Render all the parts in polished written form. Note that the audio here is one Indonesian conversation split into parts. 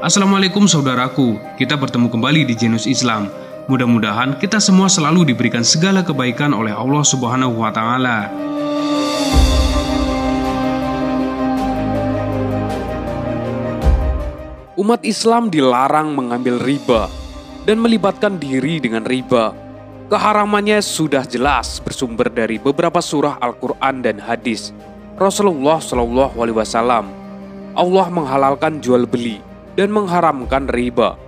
Assalamualaikum saudaraku, kita bertemu kembali di Genus Islam. Mudah-mudahan kita semua selalu diberikan segala kebaikan oleh Allah Subhanahu wa Ta'ala. Umat Islam dilarang mengambil riba dan melibatkan diri dengan riba. Keharamannya sudah jelas bersumber dari beberapa surah Al-Quran dan hadis Rasulullah SAW. Allah menghalalkan jual beli dan mengharamkan riba.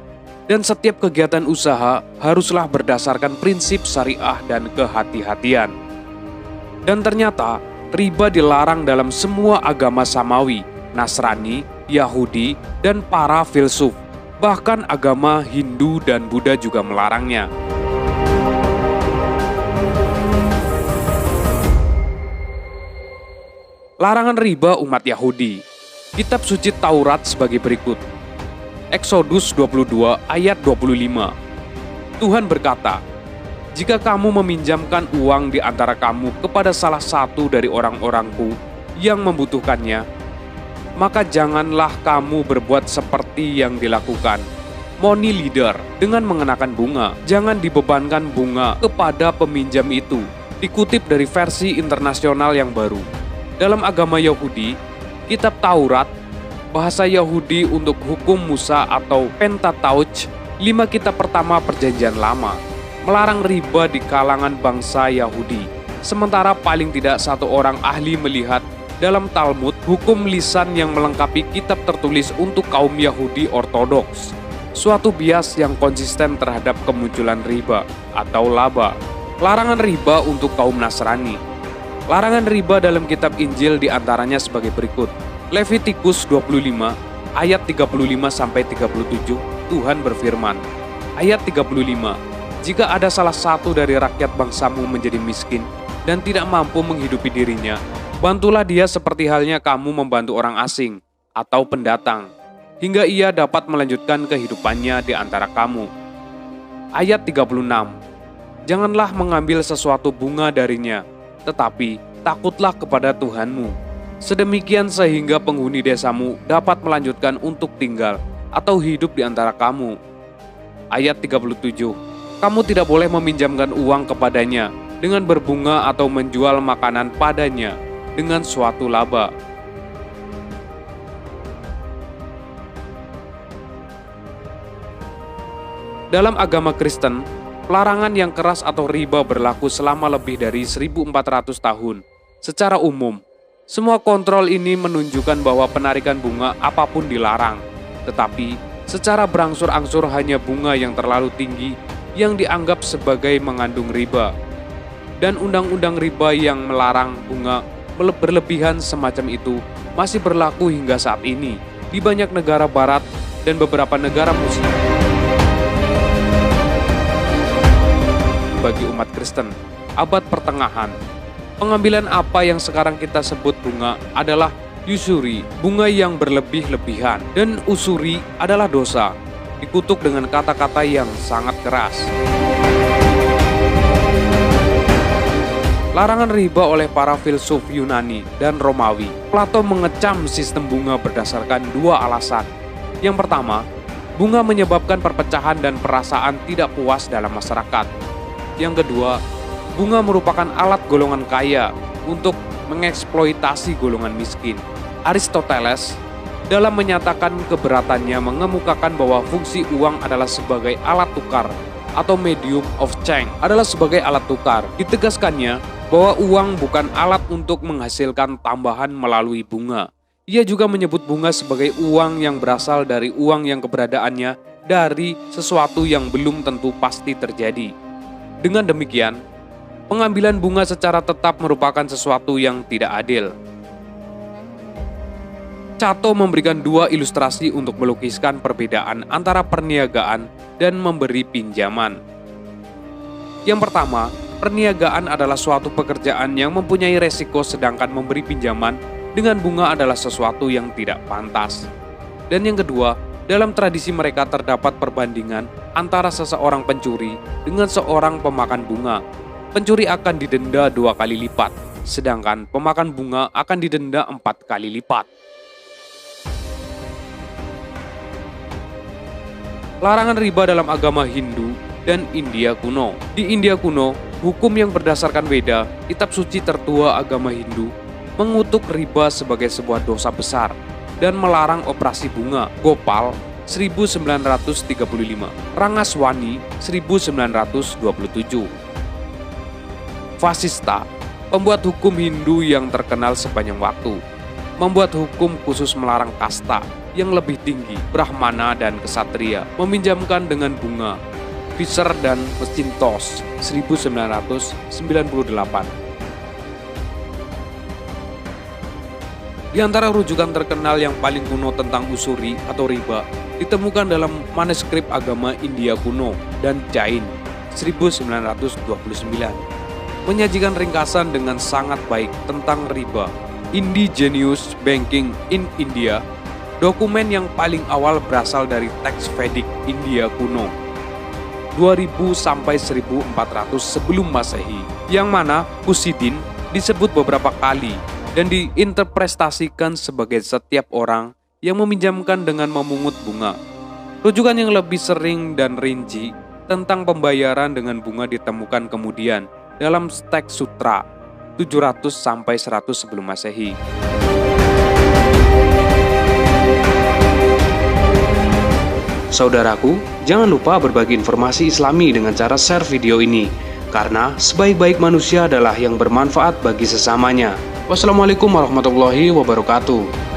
Dan setiap kegiatan usaha haruslah berdasarkan prinsip syariah dan kehati-hatian. Dan ternyata riba dilarang dalam semua agama samawi, Nasrani, Yahudi, dan para filsuf. Bahkan agama Hindu dan Buddha juga melarangnya. Larangan riba umat Yahudi. Kitab suci Taurat sebagai berikut. Eksodus 22 ayat 25. Tuhan berkata, "Jika kamu meminjamkan uang di antara kamu kepada salah satu dari orang-orangku yang membutuhkannya, maka janganlah kamu berbuat seperti yang dilakukan money lender dengan mengenakan bunga. Jangan dibebankan bunga kepada peminjam itu." Dikutip dari versi internasional yang baru. Dalam agama Yahudi, kitab Taurat, bahasa Yahudi untuk hukum Musa atau Pentateuch, 5 kitab pertama Perjanjian Lama, melarang riba di kalangan bangsa Yahudi. Sementara paling tidak satu orang ahli melihat dalam Talmud hukum lisan yang melengkapi kitab tertulis untuk kaum Yahudi Ortodoks, suatu bias yang konsisten terhadap kemunculan riba atau laba. Larangan riba untuk kaum Nasrani. Larangan riba dalam kitab Injil diantaranya sebagai berikut. Levitikus 25 ayat 35-37, Tuhan berfirman, ayat 35, "Jika ada salah satu dari rakyat bangsamu menjadi miskin dan tidak mampu menghidupi dirinya, bantulah dia seperti halnya kamu membantu orang asing atau pendatang, hingga ia dapat melanjutkan kehidupannya di antara kamu." Ayat 36, "Janganlah mengambil sesuatu bunga darinya, tetapi takutlah kepada Tuhanmu, sedemikian sehingga penghuni desamu dapat melanjutkan untuk tinggal atau hidup di antara kamu." Ayat 37, "Kamu tidak boleh meminjamkan uang kepadanya dengan berbunga atau menjual makanan padanya dengan suatu laba." Dalam agama Kristen, pelarangan yang keras atau riba berlaku selama lebih dari 1400 tahun. Secara umum, semua kontrol ini menunjukkan bahwa penarikan bunga apapun dilarang, tetapi secara berangsur-angsur hanya bunga yang terlalu tinggi yang dianggap sebagai mengandung riba. Dan undang-undang riba yang melarang bunga berlebihan semacam itu masih berlaku hingga saat ini di banyak negara barat dan beberapa negara muslim. Bagi umat Kristen, abad pertengahan, pengambilan apa yang sekarang kita sebut bunga adalah usuri, bunga yang berlebih-lebihan, dan usuri adalah dosa, dikutuk dengan kata-kata yang sangat keras. Larangan riba oleh para filsuf Yunani dan Romawi. Plato mengecam sistem bunga berdasarkan 2 alasan. Yang pertama, bunga menyebabkan perpecahan dan perasaan tidak puas dalam masyarakat. Yang kedua, bunga merupakan alat golongan kaya untuk mengeksploitasi golongan miskin. Aristoteles dalam menyatakan keberatannya mengemukakan bahwa fungsi uang adalah sebagai alat tukar atau medium of change, adalah sebagai alat tukar. Ditegaskannya bahwa uang bukan alat untuk menghasilkan tambahan melalui bunga. Ia juga menyebut bunga sebagai uang yang berasal dari uang yang keberadaannya dari sesuatu yang belum tentu pasti terjadi. Dengan demikian, pengambilan bunga secara tetap merupakan sesuatu yang tidak adil. Cato memberikan 2 ilustrasi untuk melukiskan perbedaan antara perniagaan dan memberi pinjaman. Yang pertama, perniagaan adalah suatu pekerjaan yang mempunyai resiko, sedangkan memberi pinjaman dengan bunga adalah sesuatu yang tidak pantas. Dan yang kedua, dalam tradisi mereka terdapat perbandingan antara seseorang pencuri dengan seorang pemakan bunga. Pencuri akan didenda 2 kali lipat, sedangkan pemakan bunga akan didenda 4 kali lipat. Larangan riba dalam agama Hindu dan India kuno. Di India kuno, hukum yang berdasarkan Weda, kitab suci tertua agama Hindu, mengutuk riba sebagai sebuah dosa besar dan melarang operasi bunga. Gopal 1935, Rangaswani 1927. Vasista, pembuat hukum Hindu yang terkenal sepanjang waktu, membuat hukum khusus melarang kasta yang lebih tinggi, Brahmana dan Ksatria, meminjamkan dengan bunga. Fisher dan Macintosh 1998. Di antara rujukan terkenal yang paling kuno tentang usuri atau riba ditemukan dalam manuskrip agama India kuno dan Jain 1929. Menyajikan ringkasan dengan sangat baik tentang riba. Indigenous Banking in India, dokumen yang paling awal berasal dari teks Vedic India kuno 2000 sampai 1400 sebelum Masehi, yang mana Kusidin disebut beberapa kali dan diinterpretasikan sebagai setiap orang yang meminjamkan dengan memungut bunga. Rujukan yang lebih sering dan rinci tentang pembayaran dengan bunga ditemukan kemudian dalam teks sutra 700 sampai 100 sebelum Masehi. Saudaraku, jangan lupa berbagi informasi Islami dengan cara share video ini, karena sebaik-baik manusia adalah yang bermanfaat bagi sesamanya. Wassalamualaikum warahmatullahi wabarakatuh.